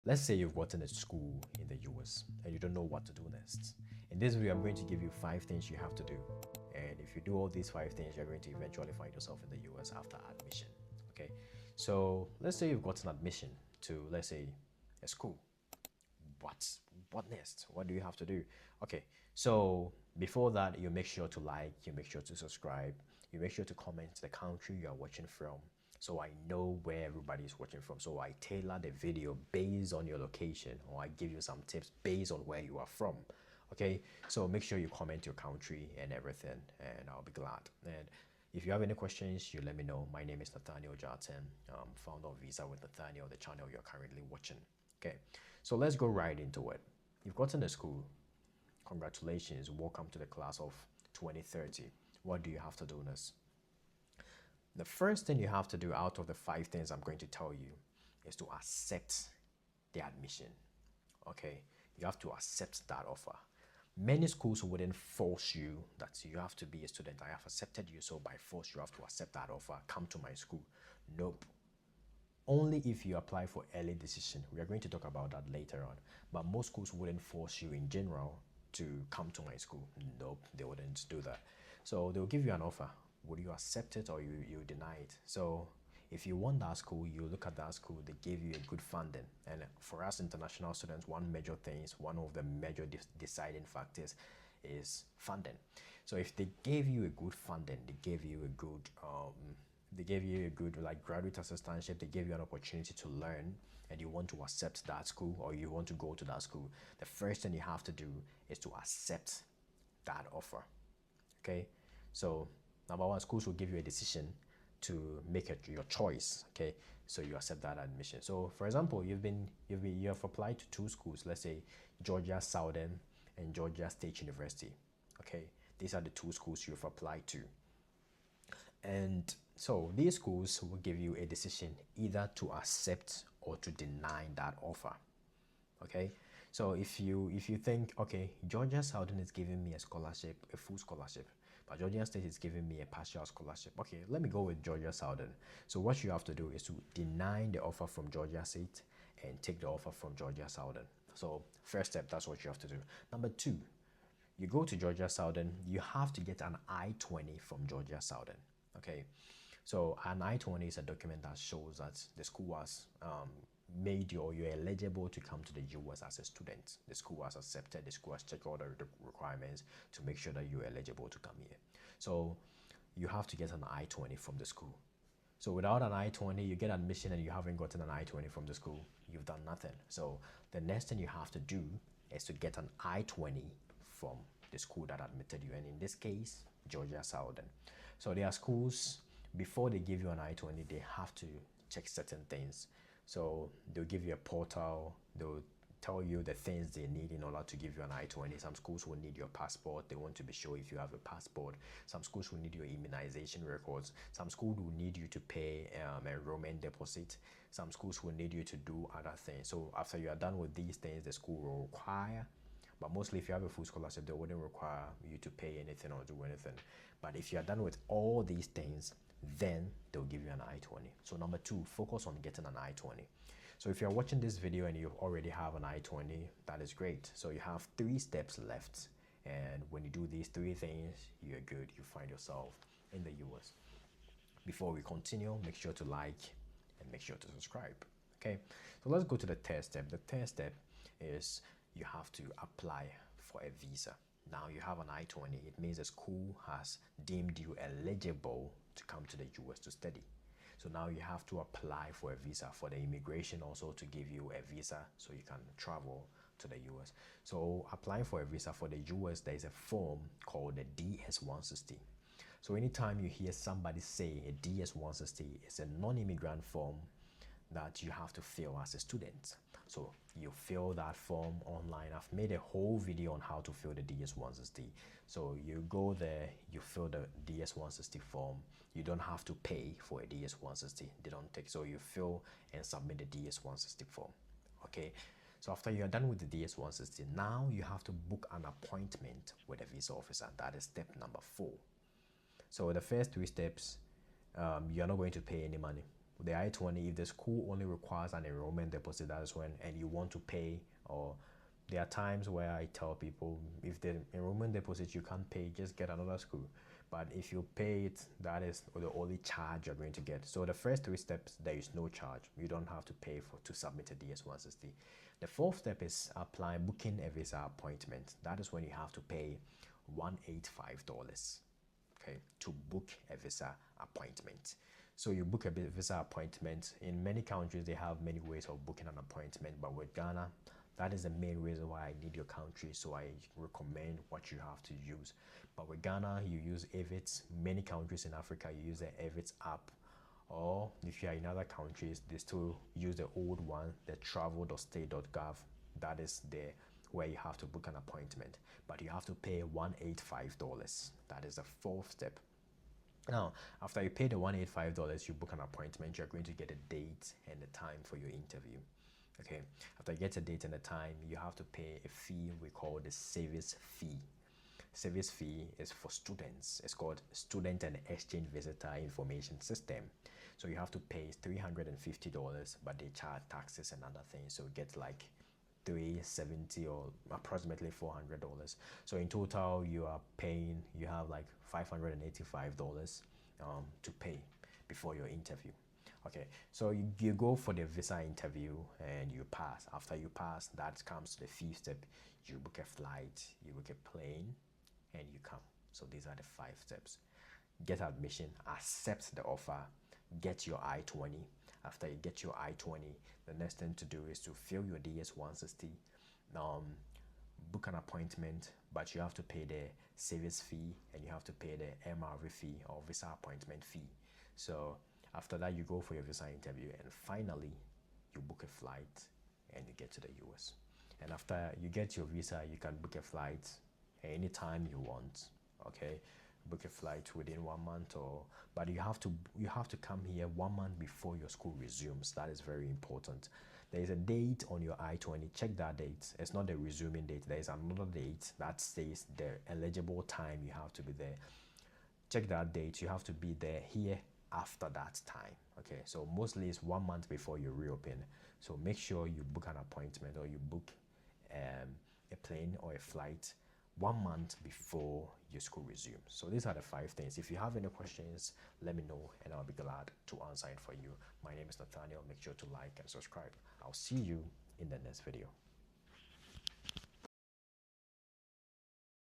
Let's say you've gotten a school in the US and you don't know what to do next. In this video, I'm going to give you 5 things you have to do. And if you do all these 5 things, you're going to eventually find yourself in the US after admission. Okay. So let's say you've gotten admission to, let's say, a school. What next? What do you have to do? Okay. So before that, you make sure to like, you make sure to subscribe, you make sure to comment the country you are watching from, so I know where everybody is watching from. So I tailor the video based on your location, or I give you some tips based on where you are from. Okay, so make sure you comment your country and everything, and I'll be glad. And if you have any questions, you let me know. My name is Nathaniel Jarton, founder of Visa with Nathaniel, the channel you're currently watching. Okay, so let's go right into it. You've gotten to school. Congratulations, welcome to the class of 2030. What do you have to do next? The first thing you have to do out of the 5 things I'm going to tell you is to accept the admission. Okay, you have to accept that offer. Many schools wouldn't force you that you have to be a student. I have accepted you, so by force you have to accept that offer. Come to my school. Nope. Only if you apply for early decision. We are going to talk about that later on. But most schools wouldn't force you in general to come to my school. Nope, they wouldn't do that. So they'll give you an offer. Would you accept it or you deny it? So if you want that school, you look at that school, they give you a good funding. And for us international students, one of the major deciding factors is funding. So if they gave you a good funding, they gave you a good like graduate assistantship, they gave you an opportunity to learn, and you want to accept that school or you want to go to that school, the first thing you have to do is to accept that offer. Okay, so number one, schools will give you a decision to make it your choice. Okay, so you accept that admission. So for example, you have applied to 2 schools, let's say Georgia Southern and Georgia State University. Okay, these are the 2 schools you've applied to. And so these schools will give you a decision either to accept or to deny that offer. Okay, so if you think, okay, Georgia Southern is giving me a scholarship, a full scholarship, but Georgia State is giving me a partial scholarship, okay, let me go with Georgia Southern. So what you have to do is to deny the offer from Georgia State and take the offer from Georgia Southern. So first step, that's what you have to do. Number 2, you go to Georgia Southern, you have to get an I-20 from Georgia Southern. Okay, so an I-20 is a document that shows that the school has made you, or you're eligible to come to the US as a student. The school has accepted, the school has checked all the requirements to make sure that you're eligible to come here. So you have to get an I-20 from the school. So without an I-20, you get admission and you haven't gotten an I-20 from the school, you've done nothing. So the next thing you have to do is to get an I-20 from the school that admitted you, and in this case, Georgia Southern. So there are schools, before they give you an I-20, they have to check certain things. So they'll give you a portal, they'll tell you the things they need in order to give you an I-20. Some schools will need your passport. They want to be sure if you have a passport. Some schools will need your immunization records. Some schools will need you to pay enrollment deposit. Some schools will need you to do other things. So after you are done with these things, the school will require, but mostly if you have a full scholarship, they wouldn't require you to pay anything or do anything. But if you are done with all these things, then they'll give you an I-20. So number 2, focus on getting an I-20. So if you're watching this video and you already have an I-20, that is great. So you have 3 steps left. And when you do these 3 things, you're good. You find yourself in the US. Before we continue, make sure to like and make sure to subscribe. Okay, so let's go to the third step. The third step is you have to apply for a visa. Now you have an I-20. It means the school has deemed you eligible to come to the US to study. So now you have to apply for a visa, for the immigration also to give you a visa so you can travel to the US. So applying for a visa for the US, there is a form called the DS-160. So anytime you hear somebody say a DS-160, it's a non-immigrant form that you have to fill as a student. So you fill that form online. I've made a whole video on how to fill the DS-160. So you go there, you fill the DS-160 form. You don't have to pay for a DS-160. They don't take, so you fill and submit the DS-160 form. Okay, so after you're done with the DS-160, now you have to book an appointment with a visa officer. That is step number 4. So the first 3 steps, you're not going to pay any money. the I-20, if the school only requires an enrollment deposit, that's when, and you want to pay, or there are times where I tell people, if the enrollment deposit you can't pay, just get another school. But if you pay it, that is the only charge you're going to get. So the first 3 steps, there is no charge. You don't have to pay to submit a DS-160. The 4th step is booking a visa appointment. That is when you have to pay $185, okay, to book a visa appointment. So you book a visa appointment. In many countries, they have many ways of booking an appointment, but with Ghana, that is the main reason why I need your country, so I recommend what you have to use. But with Ghana, you use Avits. Many countries in Africa, you use the Avits app. Or if you are in other countries, they still use the old one, the travel.state.gov. That is where you have to book an appointment. But you have to pay $185. That is the 4th step. Now, after you pay the $185, you book an appointment. You're going to get a date and a time for your interview. Okay, after you get a date and a time, you have to pay a fee we call the service fee. Service fee is for students. It's called Student and Exchange Visitor Information System. So you have to pay $350, but they charge taxes and other things. So you get like $370 or approximately $400. So in total, you have like $585 to pay before your interview. Okay, so you go for the visa interview and you pass. After you pass, that comes to the 5th step. You book a flight, you book a plane, and you come. So these are the 5 steps. Get admission, accept the offer, get your I-20. After you get your I-20, the next thing to do is to fill your DS-160, book an appointment, but you have to pay the service fee and you have to pay the MRV fee or visa appointment fee. So after that, you go for your visa interview, and finally, you book a flight and you get to the US. And after you get your visa, you can book a flight anytime you want. Okay, book a flight within 1 month, but you have to come here 1 month before your school resumes. That is very important. There is a date on your I-20. Check that date. It's not the resuming date. There is another date that says the eligible time you have to be there. Check that date. You have to be there here after that time. Okay, so mostly it's 1 month before you reopen. So make sure you book an appointment or you book a plane or a flight 1 month before your school resumes. So these are the 5 things. If you have any questions, let me know and I'll be glad to answer it for you. My name is Nathaniel. Make sure to like and subscribe. I'll see you in the next video.